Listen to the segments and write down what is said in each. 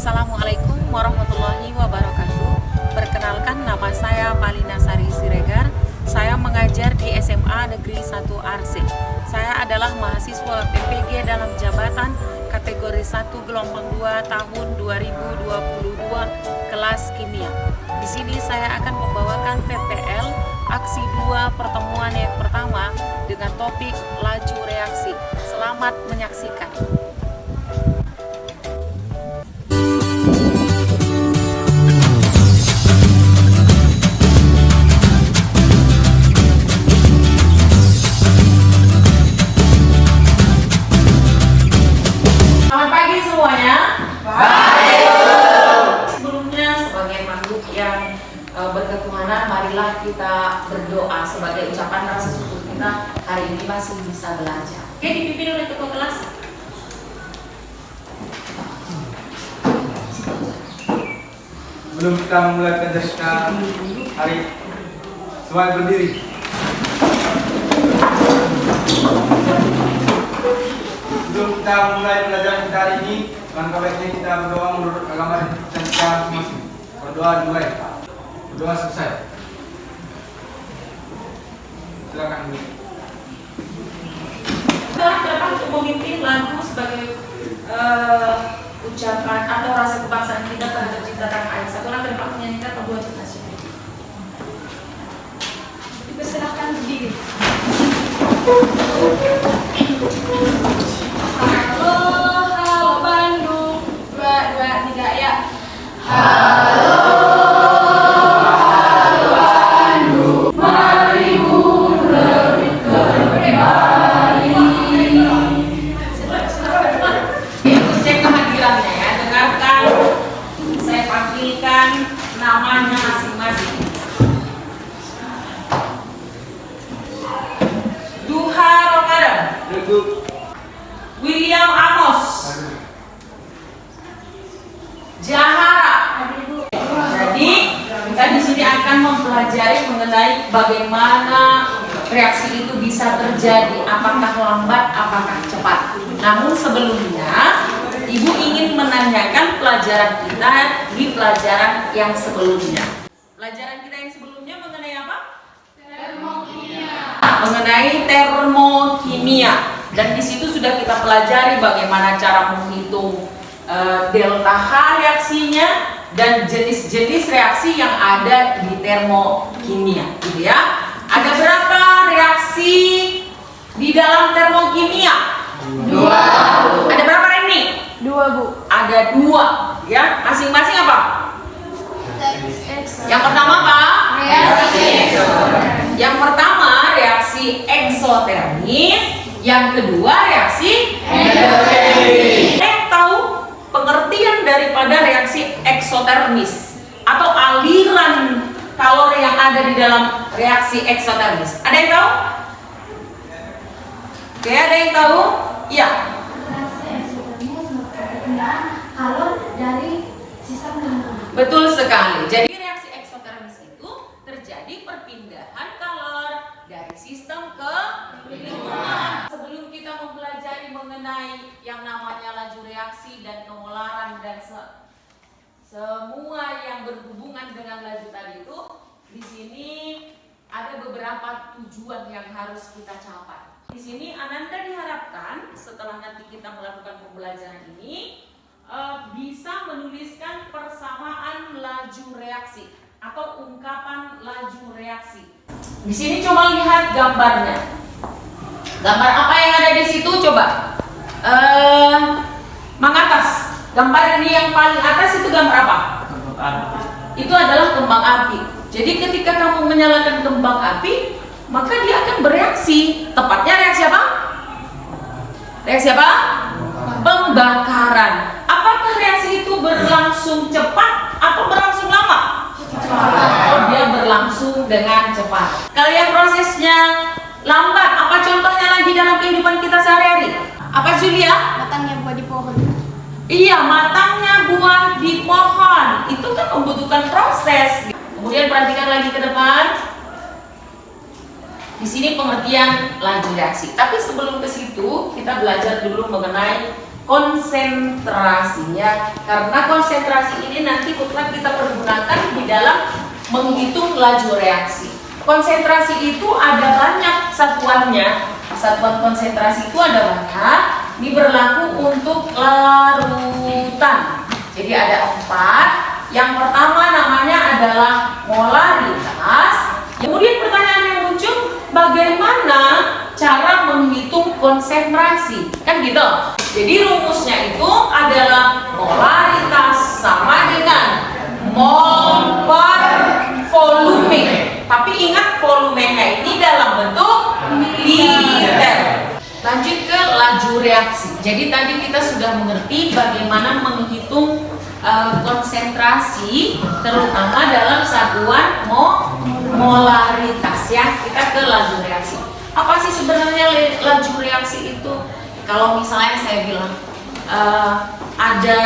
Assalamualaikum warahmatullahi wabarakatuh. Perkenalkan, nama saya Palina Sari Siregar. Saya mengajar di SMA Negeri 1 Arse. Saya adalah mahasiswa PPG dalam jabatan kategori 1 gelombang 2 tahun 2022 kelas kimia. Di sini saya akan membawakan PPL aksi 2 pertemuan yang pertama dengan topik laju reaksi. Selamat menyaksikan. Berketuhanan, marilah kita berdoa sebagai ucapan rasa syukur kita hari ini masih bisa belajar. Oke, dipimpin oleh ketua kelas. Sebelum kita memulai penjelasan hari, semuanya berdiri. Sebelum kita memulai pelajaran kita hari ini, langkah baiknya kita berdoa menurut agama dan kita masing-masing. Berdoa dimulai. Berdoa selesai. Silakan. Setelah dapat untuk memimpin lagu sebagai ucapan atau rasa kebangsaan kita terhadap cinta tanah air. Satu orang dapat menyanyikan lagu wajib nasional. Dipersilahkan berdiri. Halo Bandung, 2, 2, 3 ya. Halo. Namanya masing-masing. Duha Ramadan, William Amos, Jahara. Jadi kita di sini akan mempelajari mengenai bagaimana reaksi itu bisa terjadi, apakah lambat, apakah cepat. Namun sebelumnya Ibu ingin menanyakan pelajaran kita di pelajaran yang sebelumnya. Pelajaran kita yang sebelumnya mengenai apa? Termokimia. Mengenai termokimia. Dan di situ sudah kita pelajari bagaimana cara menghitung delta H reaksinya dan jenis-jenis reaksi yang ada di termokimia, gitu ya. Ada berapa reaksi di dalam termokimia? 2. Ada berapa Reni? 2, Bu. Ada 2, ya. Masing-masing apa? Yang pertama apa? Reaksi eksotermis. Yang pertama reaksi eksotermis. Yang kedua reaksi endotermis. Tahu pengertian daripada reaksi eksotermis atau aliran kalori yang ada di dalam reaksi eksotermis? Ada yang tahu? Oke, ada yang tahu? Iya. Kalor dari sistem lingkungan. Betul sekali. Jadi reaksi eksotermis itu terjadi perpindahan kalor dari sistem ke lingkungan. Sebelum kita mempelajari mengenai yang namanya laju reaksi dan kemolaran dan semua yang berhubungan dengan laju tadi itu, di sini ada beberapa tujuan yang harus kita capai. Di sini Ananda diharapkan setelah nanti kita melakukan pembelajaran ini bisa menuliskan persamaan laju reaksi atau ungkapan laju reaksi. Di sini coba lihat gambarnya. Gambar apa yang ada di situ coba? Mengatas. Gambar ini yang paling atas itu gambar apa? Itu adalah kembang api. Jadi ketika kamu menyalakan kembang api, maka dia akan bereaksi. Tepatnya reaksi apa? Reaksi apa? Pembakaran. Apakah reaksi itu berlangsung cepat atau berlangsung lama? Cepat. Oh, dia berlangsung dengan cepat. Kalau yang prosesnya lambat, apa contohnya lagi dalam kehidupan kita sehari-hari? Apa Julia? Matangnya buah di pohon. Iya, matangnya buah di pohon. Itu kan membutuhkan proses. Kemudian perhatikan lagi ke depan. Di sini pengertian laju reaksi. Tapi sebelum ke situ, kita belajar dulu mengenai konsentrasi ya, karena konsentrasi ini nanti mutlak kita pergunakan di dalam menghitung laju reaksi. Konsentrasi itu ada banyak satuannya. Satuan konsentrasi itu ada banyak. Ini berlaku untuk larutan. Jadi ada 4. Yang pertama namanya adalah molaritas. Kemudian pertanyaan yang muncul, bagaimana cara menghitung konsentrasi? Kan gitu. Jadi rumusnya itu adalah molaritas sama dengan mol per volume. Tapi ingat volumenya ini dalam bentuk liter. Lanjut ke laju reaksi. Jadi tadi kita sudah mengerti bagaimana menghitung konsentrasi, terutama dalam satuan molaritas ya. Kita ke laju reaksi. Apa sih sebenarnya laju reaksi itu? Kalau misalnya saya bilang ada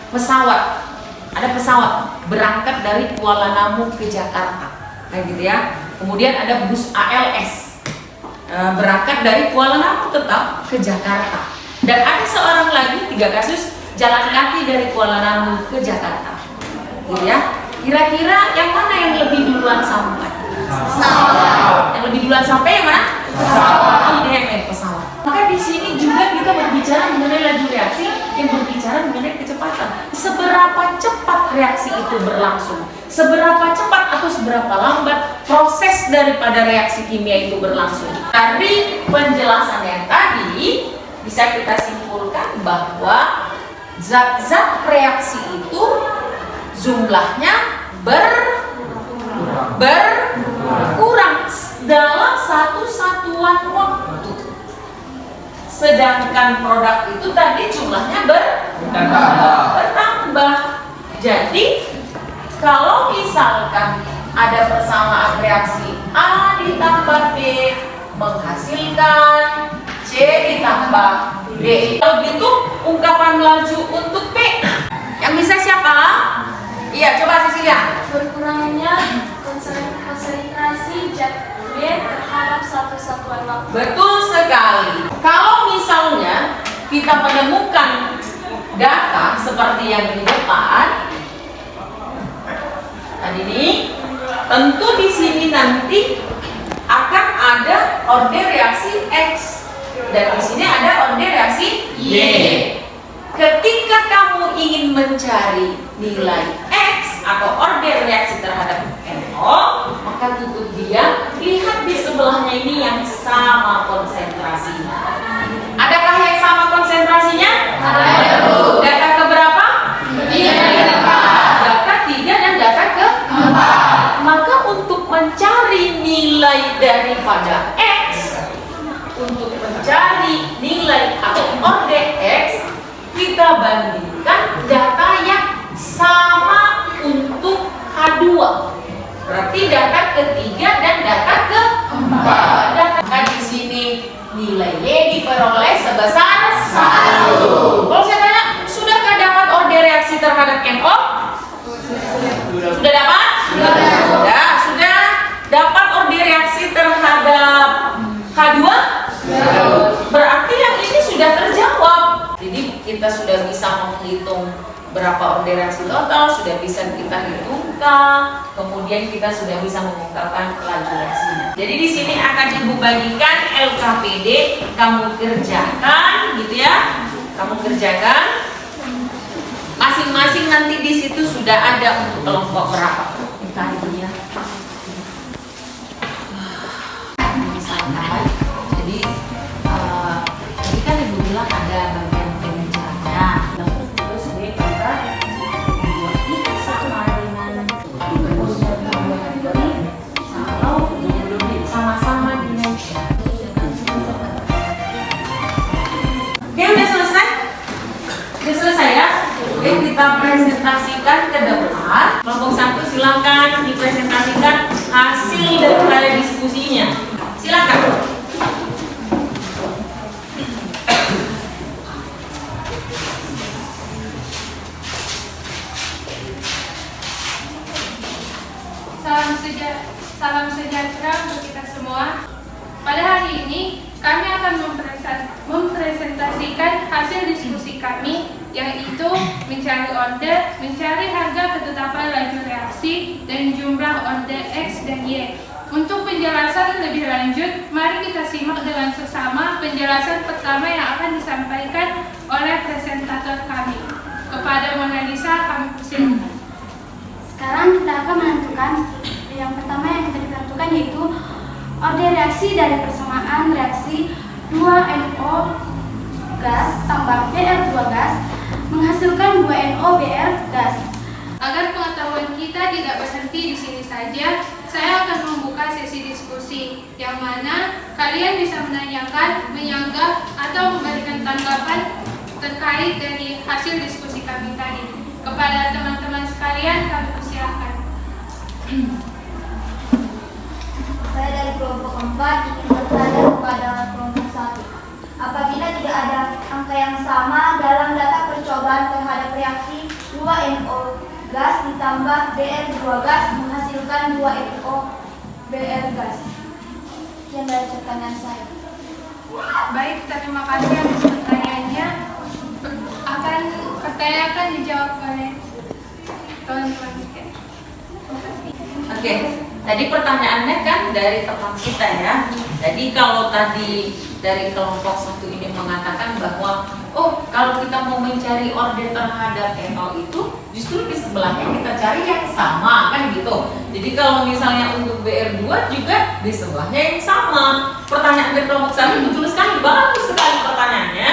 pesawat berangkat dari Kuala Namu ke Jakarta, kayak gitu ya. Kemudian ada bus ALS berangkat dari Kuala Namu tetap ke Jakarta. Dan ada seorang lagi, 3 kasus jalan kaki dari Kuala Namu ke Jakarta, gitu ya. Kira-kira yang mana yang lebih duluan sampai? Pesawat. Yang lebih duluan sampai yang mana? Pesawat. Ini yang naik pesawat. Maka di sini juga kita berbicara mengenai laju reaksi yang berbicara mengenai kecepatan. Seberapa cepat reaksi itu berlangsung? Seberapa cepat atau seberapa lambat proses daripada reaksi kimia itu berlangsung? Dari penjelasan yang tadi bisa kita simpulkan bahwa zat-zat reaksi itu jumlahnya berkurang dalam satu satuan waktu. Sedangkan produk itu tadi jumlahnya bertambah. Jadi kalau misalkan ada persamaan reaksi A ditambah B menghasilkan C ditambah D. Kalau gitu ungkapan laju untuk P yang bisa siapa? Iya, coba Cecilia. Berkurangnya konsentrasi zat B terhadap satu satuan waktu. Betul sekali. Kalau misalnya kita menemukan data seperti yang di depan tadi ini, tentu di sini nanti akan ada orde reaksi X dan di sini ada orde reaksi Y. Ketika kamu ingin mencari nilai X atau orde reaksi terhadap NO, maka tutup dia, lihat di sebelahnya ini yang sama konsentrasinya. Adakah yang sama konsentrasinya? Ada. Data keberapa? 3. Data 3 dan data ke-4. Maka untuk mencari nilai daripada X, untuk mencari nilai atau orde X, kita bandingkan data yang sama untuk H2. Berarti data ketiga dan data keempat. Data di sini nilai Y diperoleh sebesar 1. Kalau saya tanya, sudahkah dapat orde reaksi terhadap NO? Sudah dapat? Sudah dapat orde reaksi terhadap H2? Berarti yang ini sudah terjawab. Jadi kita sudah bisa menghitung berapa orde reaksi total, sudah bisa kita hitungkan, kemudian kita sudah bisa mengungkapkan laju reaksinya. Jadi di sini akan Ibu bagikan LKPD, kamu kerjakan, gitu ya. Kamu kerjakan. Masing-masing nanti di situ sudah ada untuk kelompok berapa. Kita ini ya. Misalkan, jadi tadi kan Ibu bilang ada bagian pengerjaannya. Terus B kontra 2I sama dengan kalau sama-sama dengan. Oke, udah selesai? Udah selesai ya? Oke, kita presentasikan ke depan. Kelompok 1 silakan dipresentasikan hasil daripada diskusinya. Silakan. Salam sejahtera untuk kita semua. Pada hari ini kami akan mempresentasikan hasil diskusi kami, yaitu mencari order, mencari harga ketetapan laju reaksi, dan jumlah order X dan Y. Untuk penjelasan lebih lanjut, mari kita simak dengan seksama penjelasan pertama yang akan disampaikan oleh presentator kami. Kepada Mona Lisa, kami persilakan. Sekarang kita akan menentukan yang pertama yang kita tentukan yaitu order reaksi dari persamaan reaksi 2NO gas tambah Br2 gas menghasilkan 2NO Br gas. Agar pengetahuan kita tidak berhenti di sini saja, saya akan membuka sesi diskusi yang mana kalian bisa menanyakan, menyanggah, atau memberikan tanggapan terkait dari hasil diskusi kami tadi. Kepada teman-teman sekalian, kami persilakan. Saya dari kelompok 4 ingin bertanya kepada kelompok 1. Apabila tidak ada angka yang sama dalam data percobaan terhadap reaksi 2NO gas ditambah Br2 gas menghasilkan 2NO Br gas. Sekian dari pertanyaan saya. Baik, terima kasih atas pertanyaannya. Pertanyaan akan dijawab oleh teman-teman sekalian. Oke, tadi pertanyaannya kan dari teman kita ya. Jadi kalau tadi dari kelompok 1 ini mengatakan bahwa kalau kita mau mencari order terhadap NO itu justru di sebelahnya kita cari yang sama kan gitu. Jadi kalau misalnya untuk BR2 juga di sebelahnya yang sama. Pertanyaan dari kelompok 1 betul sekali, bagus sekali pertanyaannya.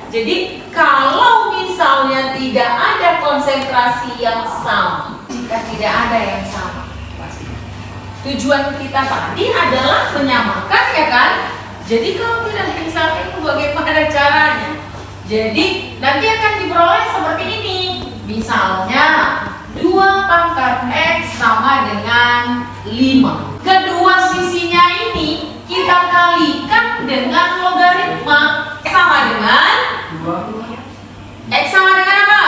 Jadi kalau misalnya tidak ada konsentrasi yang sama, jika tidak ada yang sama, tujuan kita tadi adalah menyamakan ya kan. Jadi kalau tidak misalnya itu bagaimana caranya? Jadi nanti akan diperoleh seperti ini. Misalnya 2 pangkat X sama dengan 5. Kedua sisinya ini kita kalikan dengan logaritma. X sama dengan X sama dengan apa?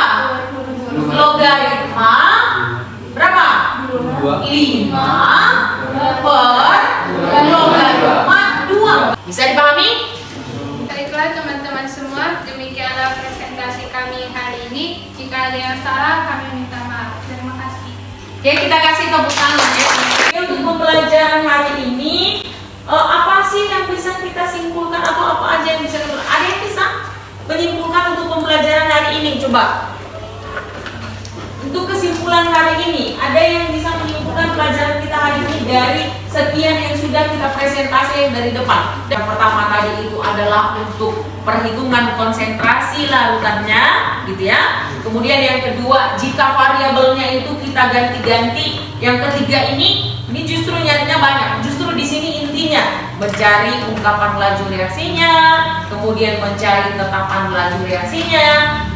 Logaritma berapa? 5 per logaritma 2. Bisa dipahami? Baiklah teman-teman semua, demikianlah presentasi kami hari ini. Jika ada yang salah, kami minta maaf. Terima kasih. Oke, kita kasih tepuk tangan ya. Oke, untuk pembelajaran hari ini, apa sih yang bisa kita simpulkan atau apa aja yang bisa kita? Ada yang bisa menyimpulkan untuk pembelajaran hari ini? Coba. Untuk kesimpulan hari ini, ada yang bisa menyimpulkan pelajaran kita hari ini dari sekian yang sudah kita presentasi dari depan. Yang pertama tadi itu adalah untuk perhitungan konsentrasi larutannya, gitu ya. Kemudian yang kedua, jika variabelnya itu kita ganti-ganti. Yang ketiga ini justru nyarinya banyak. Justru di sini intinya mencari ungkapan laju reaksinya, kemudian mencari tetapan laju reaksinya,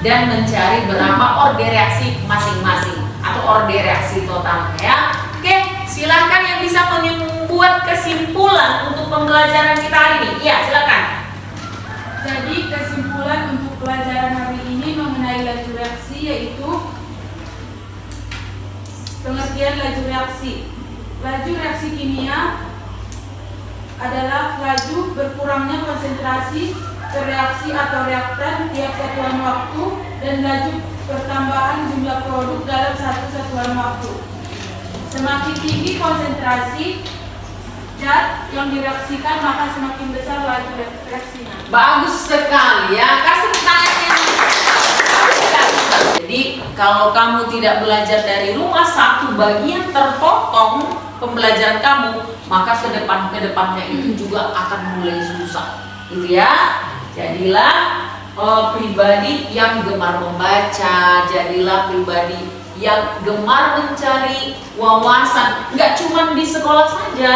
dan mencari berapa order reaksi masing-masing atau order reaksi totalnya ya. Oke, silakan yang bisa membuat kesimpulan untuk pembelajaran kita hari ini. Iya, silakan. Jadi kesimpulan untuk pelajaran hari ini mengenai laju reaksi yaitu pengertian laju reaksi. Laju reaksi kimia adalah laju berkurangnya konsentrasi reaksi atau reaktan tiap satuan waktu dan laju pertambahan jumlah produk dalam satu satuan waktu. Semakin tinggi konsentrasi zat yang direaksikan, maka semakin besar laju reaksinya. Bagus sekali ya, kasih tangan. Jadi kalau kamu tidak belajar dari rumah satu bagian terpotong pembelajaran kamu, maka kedepannya itu juga akan mulai susah, gitu ya. Jadilah pribadi yang gemar membaca, jadilah pribadi yang gemar mencari wawasan, nggak cuma di sekolah saja,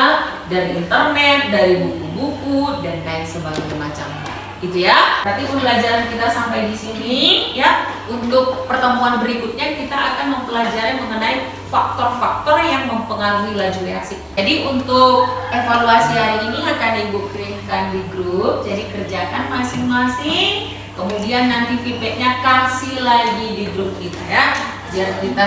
dari internet, dari buku-buku dan lain sebagainya macamnya, gitu ya. Berarti pembelajaran kita sampai di sini ya. Untuk pertemuan berikutnya kita akan mempelajari mengenai faktor-faktor yang mempengaruhi laju reaksi. Jadi untuk evaluasi hari ini akan Ibu kirimkan di grup, jadi kerjakan masing-masing. Kemudian nanti feedbacknya kasih lagi di grup kita ya, biar kita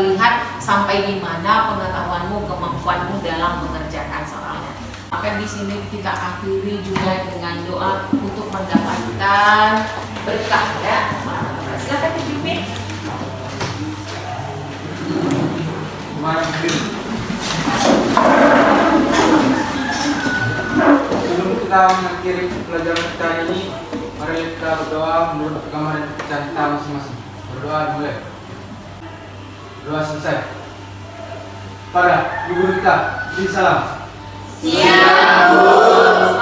lihat sampai di mana pengetahuanmu, kemampuanmu dalam mengerjakan soalnya. Maka di sini kita akhiri juga dengan doa untuk mendapatkan berkah ya. Silakan dipimpin. Mari berdiri. Sebelum kita mengakhiri pelajaran kita hari ini, mari kita berdoa menurut agama dan kepercayaan kita masing-masing. Berdoa mulai. Doa selesai. Pada guru kita, beri salam. Siap, Bu.